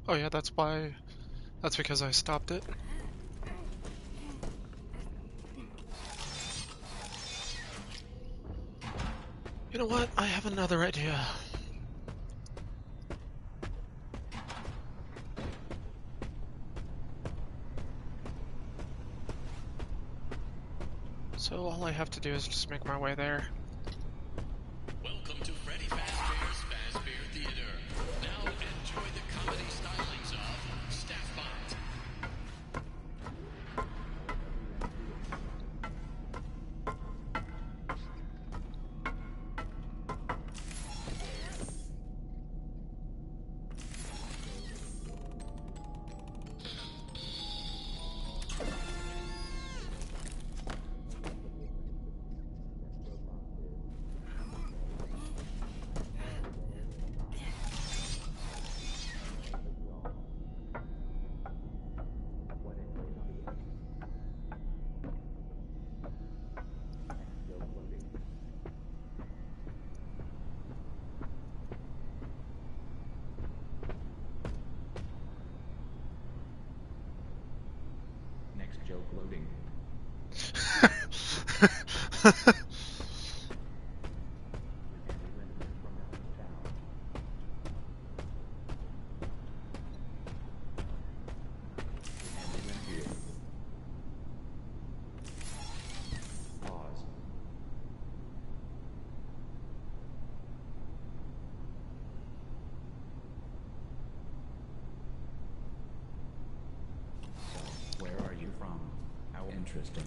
Oh yeah, that's why. That's because I stopped it. You know what? I have another idea. So all I have to do is just make my way there. Welcome to Freddy Fazbear's Fazbear Theater. Now enjoy the comedy stylings of Staffbot. Next joke loading. Pause. So, where are you from? How interesting.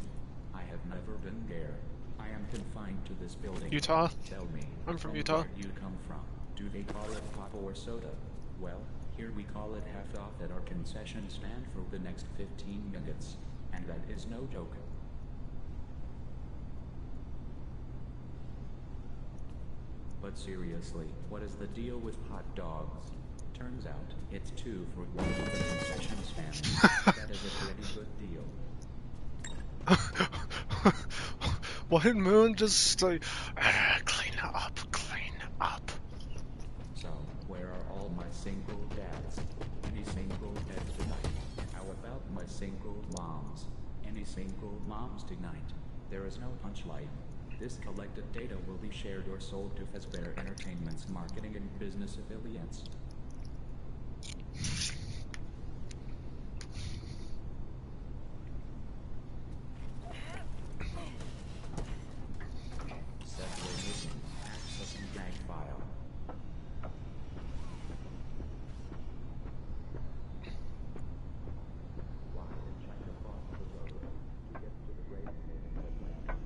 I have never been there. I am confined to this building. Utah? Tell me. I'm from where Utah. do you come from? Do they call it pop or soda? Well, here we call it half off at our concession stand for the next 15 minutes. And that is no joke. But seriously, what is the deal with hot dogs? Turns out, it's 2 for 1 at the concession stand. That is a pretty good deal. Why did Moon just like clean up, clean up? So, where are all my single dads? Any single dads tonight? How about my single moms? Any single moms tonight? There is no punchline. This collected data will be shared or sold to Fazbear Entertainment's marketing and business affiliates. Separate missing. Accessing bank file. Why did China cross the road to get to the great state of Atlantic?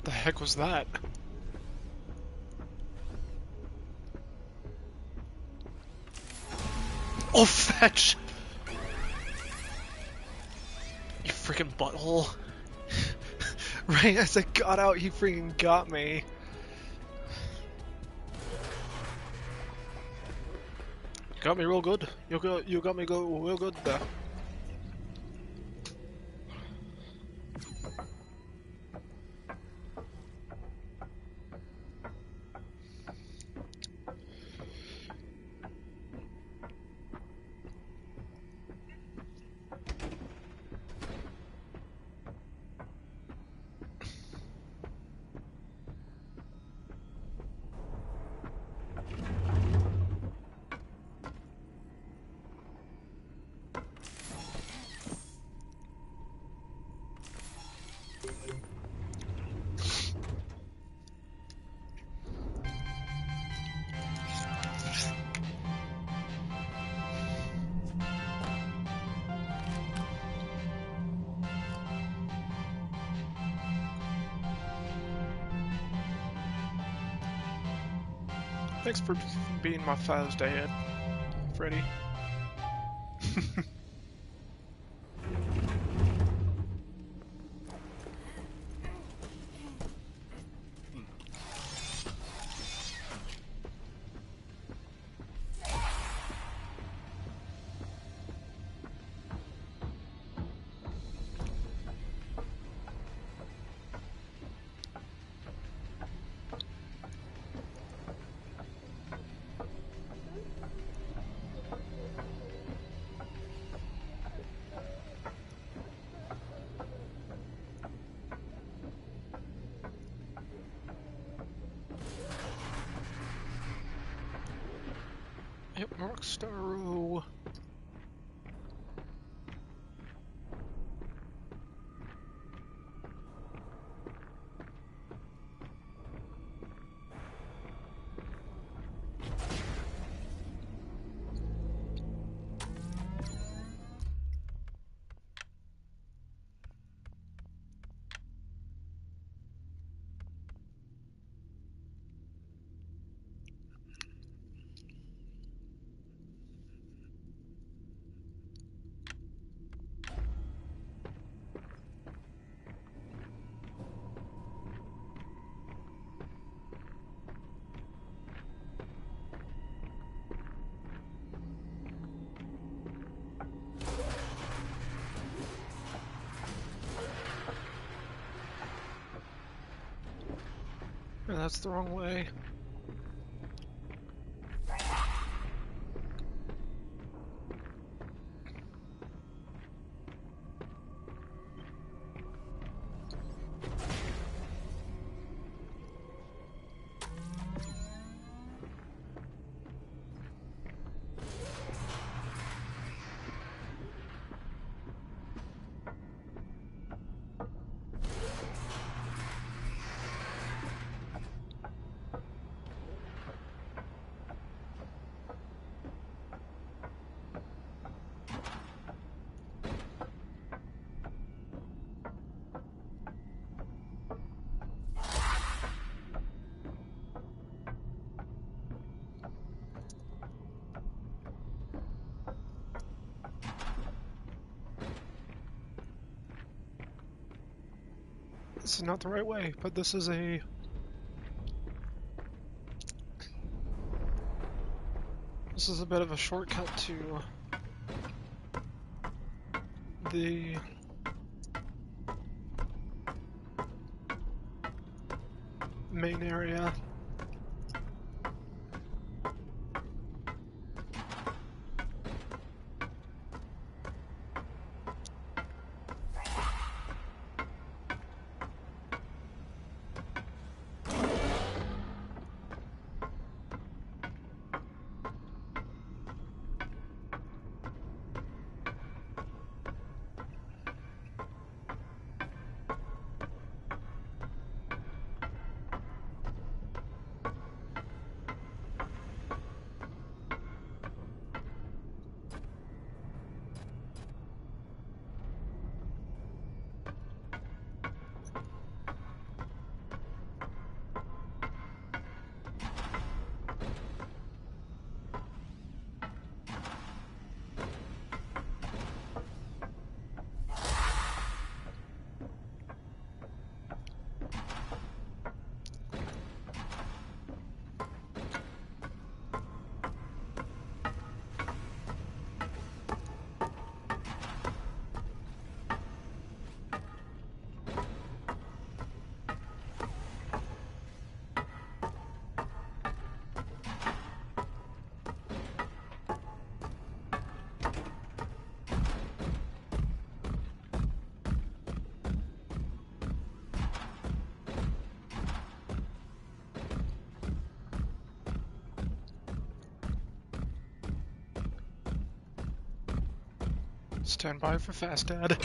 The heck was that? Oh, fetch! You freaking butthole. Right as I got out, he freaking got me. Got me real good. You got me real good there. Thanks for being my Father's Day, Freddy. Hit Rockstar. Yeah, that's the wrong way. This is not the right way, but this is a... This is a bit of a shortcut to the main area. Stand by for fast dad.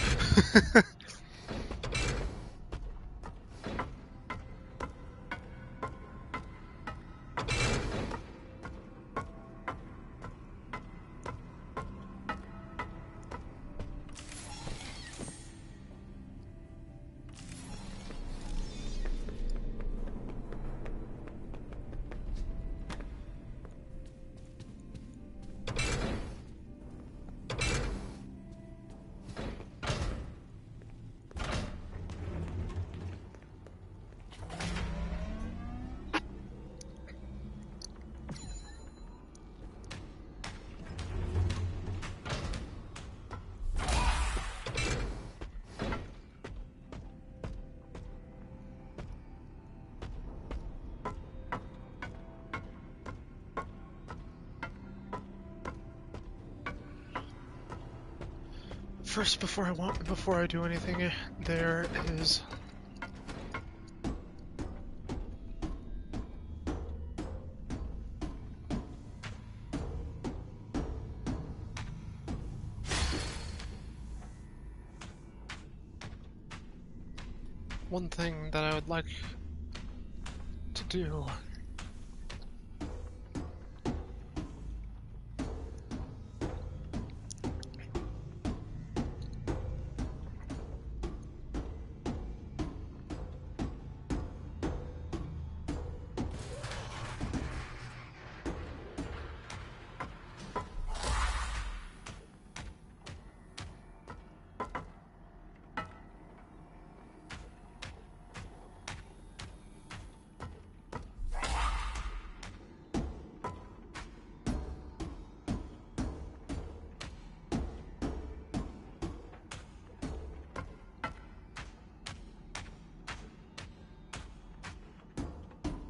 First, before I do anything, there is one thing that I would like to do.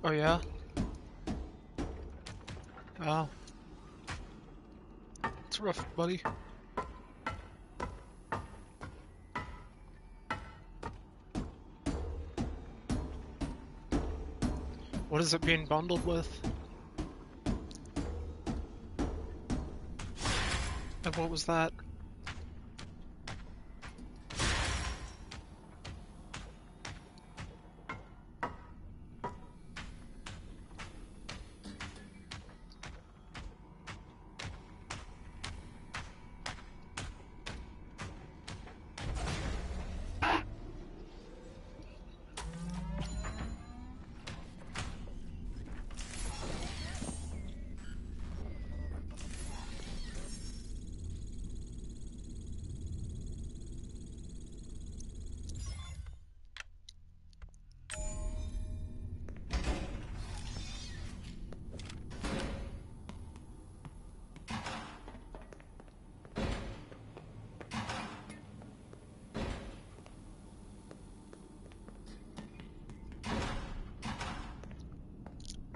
Oh yeah? Oh. It's rough, buddy. What is it being bundled with? And what was that?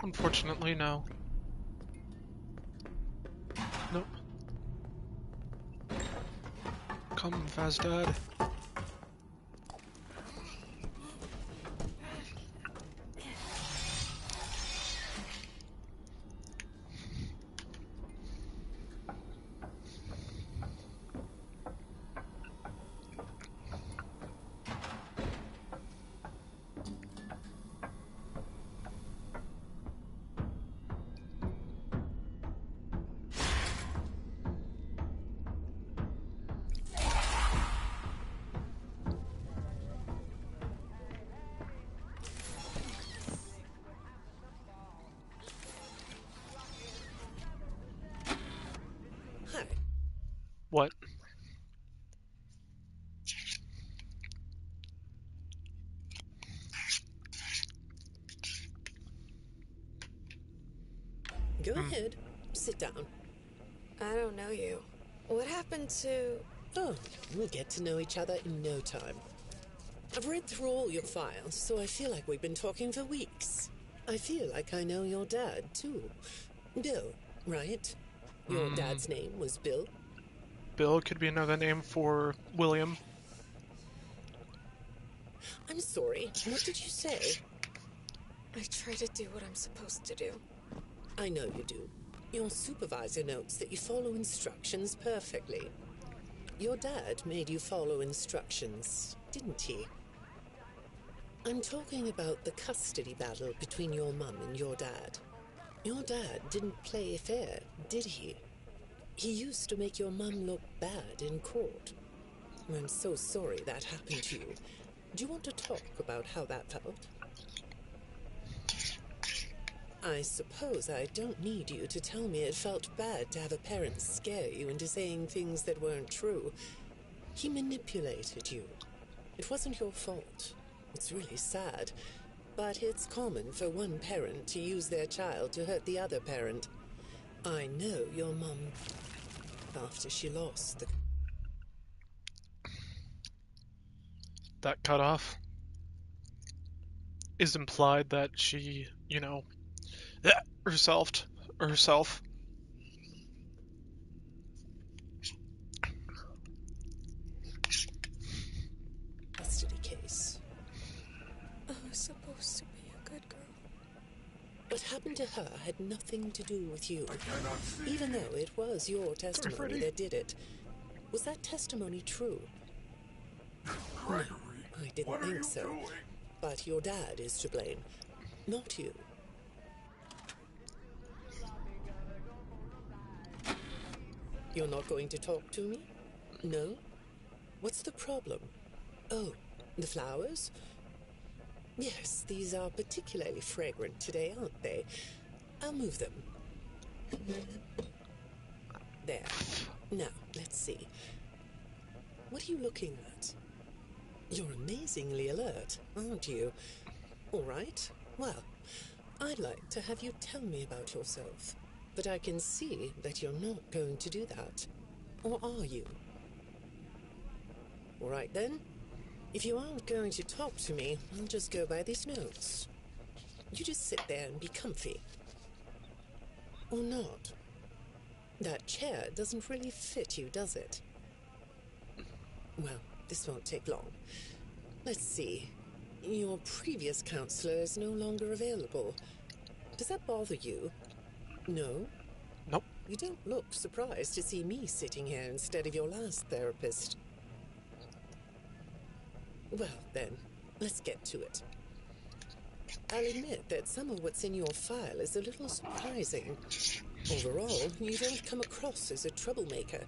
Unfortunately, no. Nope. Come, Fazdad. Hi. What? Go ahead. Sit down. I don't know you. What happened to... Oh, we'll get to know each other in no time. I've read through all your files, so I feel like we've been talking for weeks. I feel like I know your dad, too. Bill, right? Your dad's name was Bill? Bill could be another name for William. I'm sorry, what did you say? I try to do what I'm supposed to do. I know you do. Your supervisor notes that you follow instructions perfectly. Your dad made you follow instructions, didn't he? I'm talking about the custody battle between your mum and your dad. Your dad didn't play fair, did he? He used to make your mum look bad in court. I'm so sorry that happened to you. Do you want to talk about how that felt? I suppose I don't need you to tell me it felt bad to have a parent scare you into saying things that weren't true. He manipulated you. It wasn't your fault. It's really sad. But it's common for one parent to use their child to hurt the other parent. I know your mum, after she lost the... That cutoff is implied that she, herself. custody case. I was supposed to be a good girl. What happened to her had nothing to do with you, even though it was your testimony Freddy. that did it. Was that testimony true? Gregory, I didn't what are think you so. doing? But your dad is to blame, not you. You're not going to talk to me? No? What's the problem? Oh, the flowers? Yes, these are particularly fragrant today, aren't they? I'll move them. There. Now, let's see. What are you looking at? You're amazingly alert, aren't you? All right. Well, I'd like to have you tell me about yourself. But I can see that you're not going to do that. Or are you? All right, then. If you aren't going to talk to me, I'll just go by these notes. You just sit there and be comfy. Or not. That chair doesn't really fit you, does it? Well, this won't take long. Let's see. Your previous counselor is no longer available. Does that bother you? No? Nope. You don't look surprised to see me sitting here instead of your last therapist. Well, then, let's get to it. I'll admit that some of what's in your file is a little surprising. Overall, you don't come across as a troublemaker.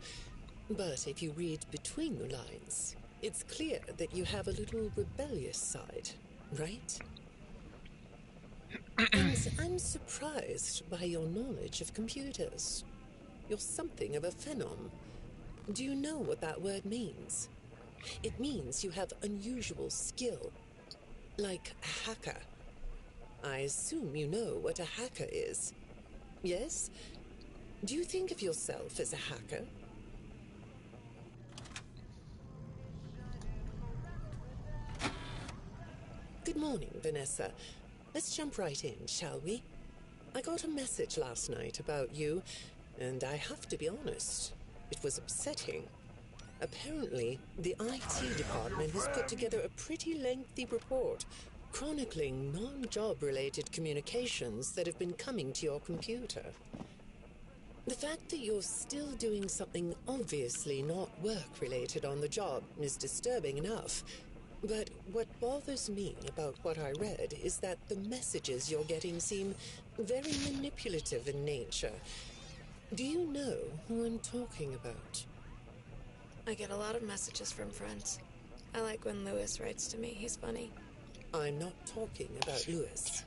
But if you read between the lines, it's clear that you have a little rebellious side, right? And I'm surprised by your knowledge of computers. You're something of a phenom. Do you know what that word means? It means you have unusual skill, like a hacker. I assume you know what a hacker is. Yes? Do you think of yourself as a hacker? Good morning, Vanessa. Let's jump right in, shall we? I got a message last night about you, and I have to be honest, it was upsetting. Apparently, the IT department has put together a pretty lengthy report chronicling non-job-related communications that have been coming to your computer. The fact that you're still doing something obviously not work-related on the job is disturbing enough. But what bothers me about what I read is that the messages you're getting seem very manipulative in nature. Do you know who I'm talking about? I get a lot of messages from friends. I like when Lewis writes to me. He's funny. I'm not talking about Lewis.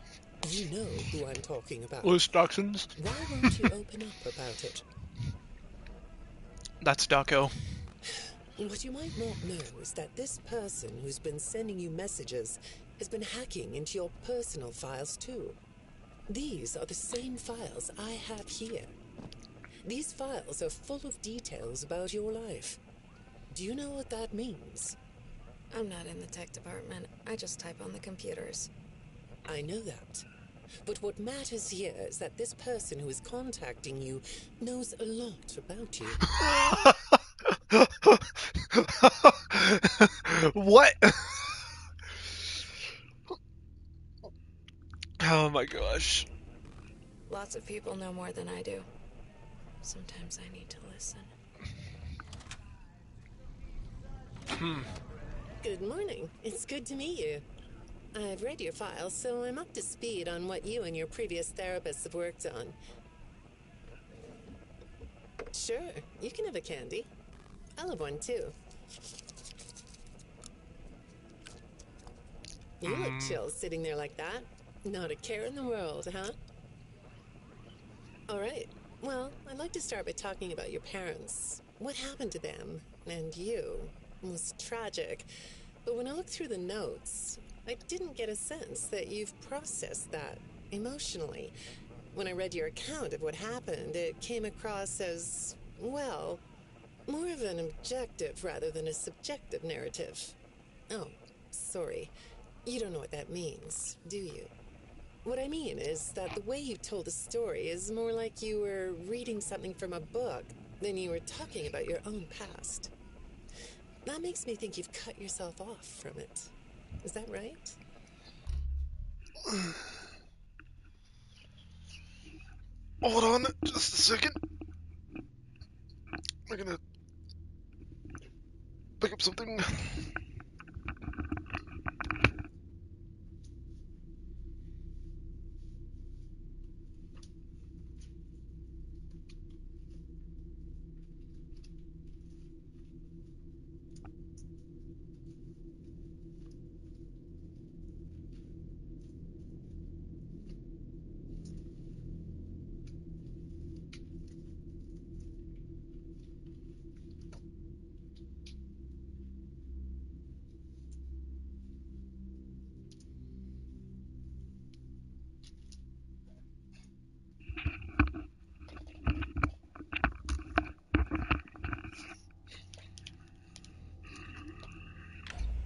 You know who I'm talking about. Loose Dachshunds? Why won't you open up about it? That's Daco. What you might not know is that this person who's been sending you messages has been hacking into your personal files too. These are the same files I have here. These files are full of details about your life. Do you know what that means? I'm not in the tech department. I just type on the computers. I know that. But what matters here is that this person who is contacting you knows a lot about you. What? Oh my gosh. Lots of people know more than I do. Sometimes I need to listen. Good morning. It's good to meet you. I've read your file, so I'm up to speed on what you and your previous therapists have worked on. Sure, you can have a candy. I'll have one too. You look chill sitting there like that. Not a care in the world, huh? All right. Well, I'd like to start by talking about your parents. What happened to them and you was tragic. But when I looked through the notes, I didn't get a sense that you've processed that emotionally. When I read your account of what happened, it came across as, well, more of an objective rather than a subjective narrative. Oh, sorry. You don't know what that means, do you? What I mean is that the way you told the story is more like you were reading something from a book than you were talking about your own past. That makes me think you've cut yourself off from it. Is that right? Hold on just a second. I'm gonna pick up something.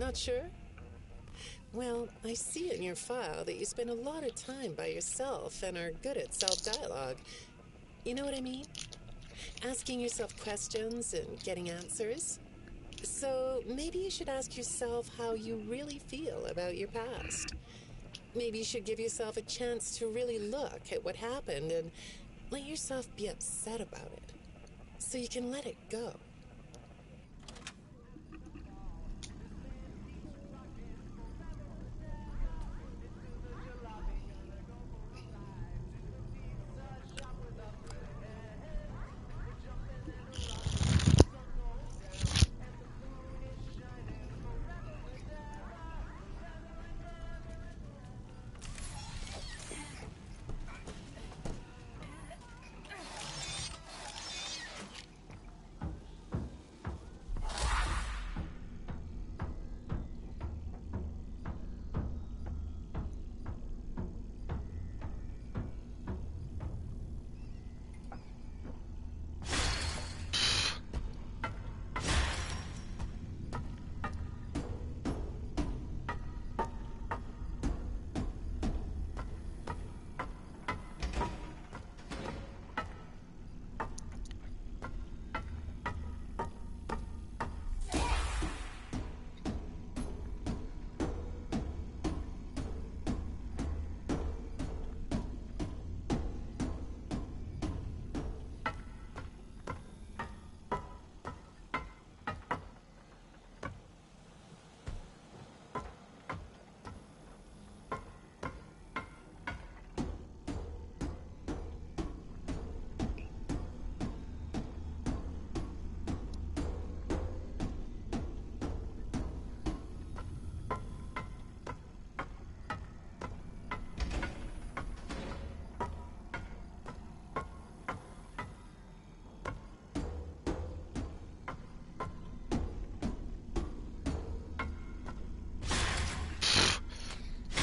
Not sure? Well, I see in your file that you spend a lot of time by yourself and are good at self-dialogue. You know what I mean? Asking yourself questions and getting answers. So maybe you should ask yourself how you really feel about your past. Maybe you should give yourself a chance to really look at what happened and let yourself be upset about it so you can let it go.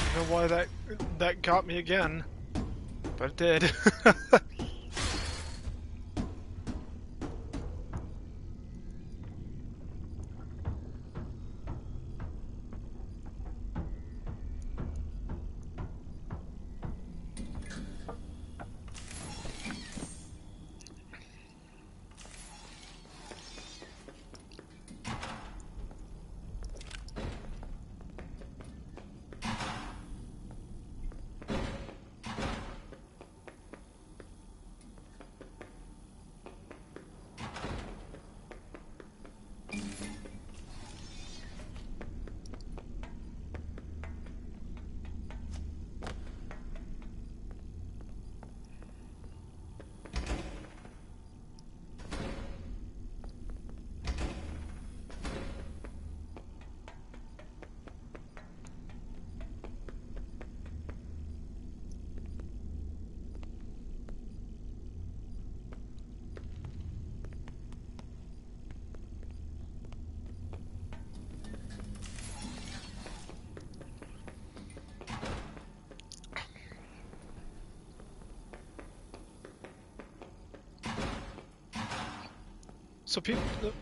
I don't know why that got me again, but it did.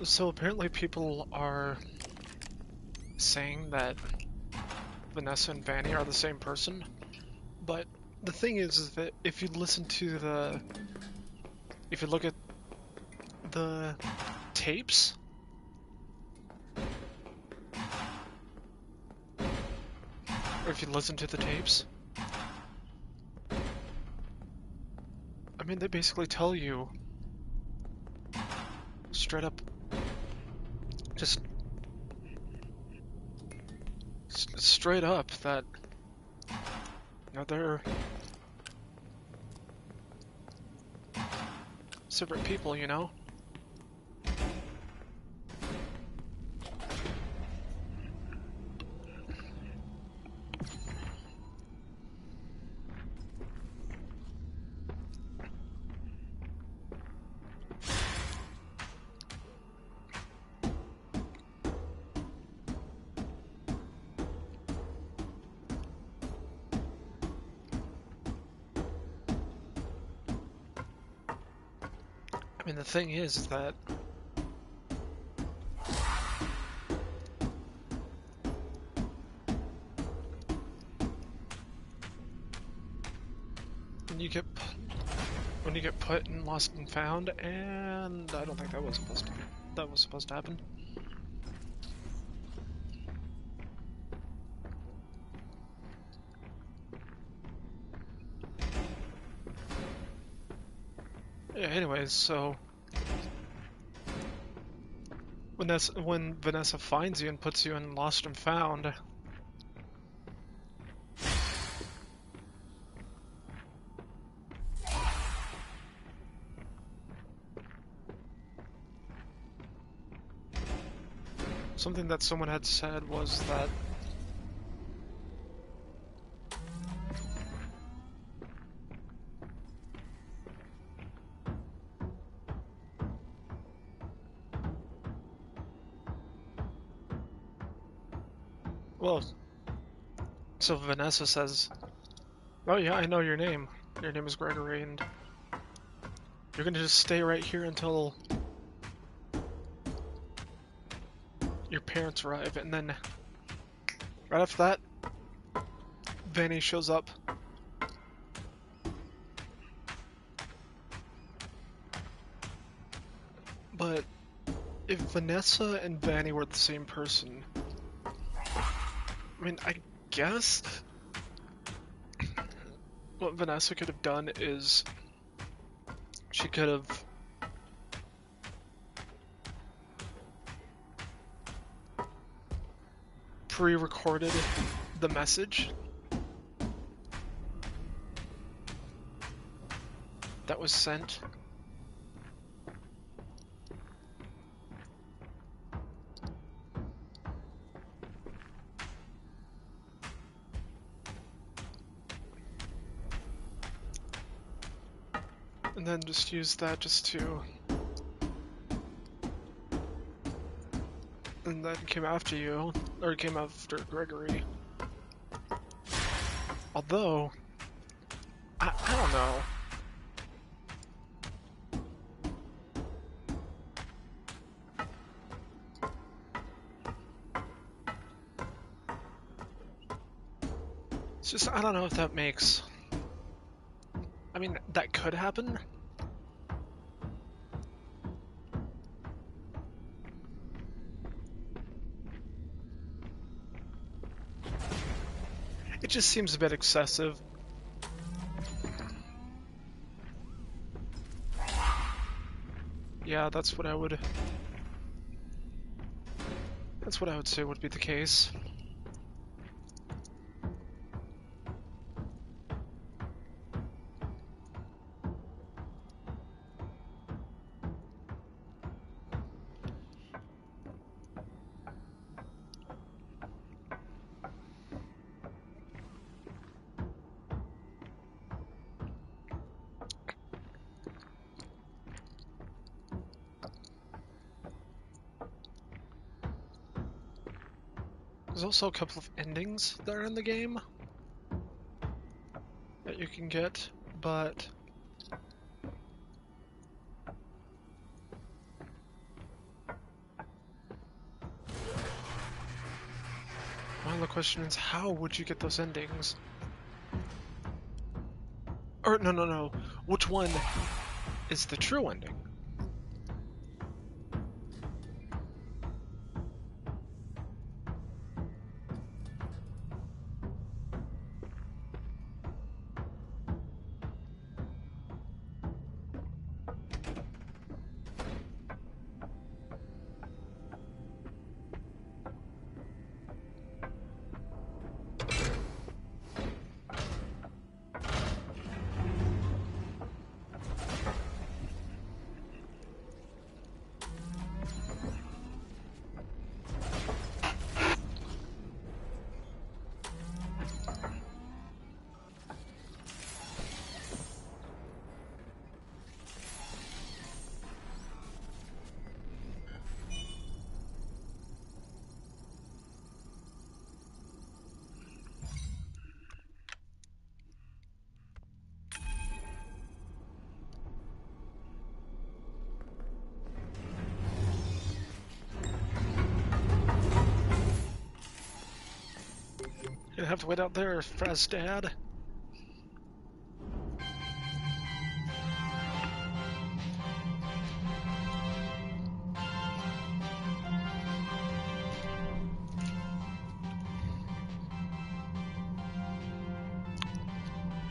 So apparently people are saying that Vanessa and Vanny are the same person, but the thing is that if you look at the tapes, or if you listen to the tapes, I mean, they basically tell you straight up, just straight up that, you know, they're separate people, you know? I mean, the thing is that put in Lost and Found, and I don't think that was supposed to happen. Yeah, anyways, so when Vanessa finds you and puts you in Lost and Found, something that someone had said was that well, so Vanessa says, "Oh yeah, I know your name. Your name is Gregory, and you're gonna just stay right here until your parents arrive." And then right after that, Vanny shows up. But if Vanessa and Vanny were the same person, I mean, I guess what Vanessa could have done is she could have pre-recorded the message that was sent. And then just use that and then came after you, or came after Gregory. Although, I don't know. It's just, I don't know if that makes... I mean, that could happen. It just seems a bit excessive. Yeah, that's what I would say would be the case. There's also a couple of endings that are in the game that you can get, but well, the question is, how would you get those endings? Or, no. Which one is the true ending? You'd have to wait out there, Fraz Dad.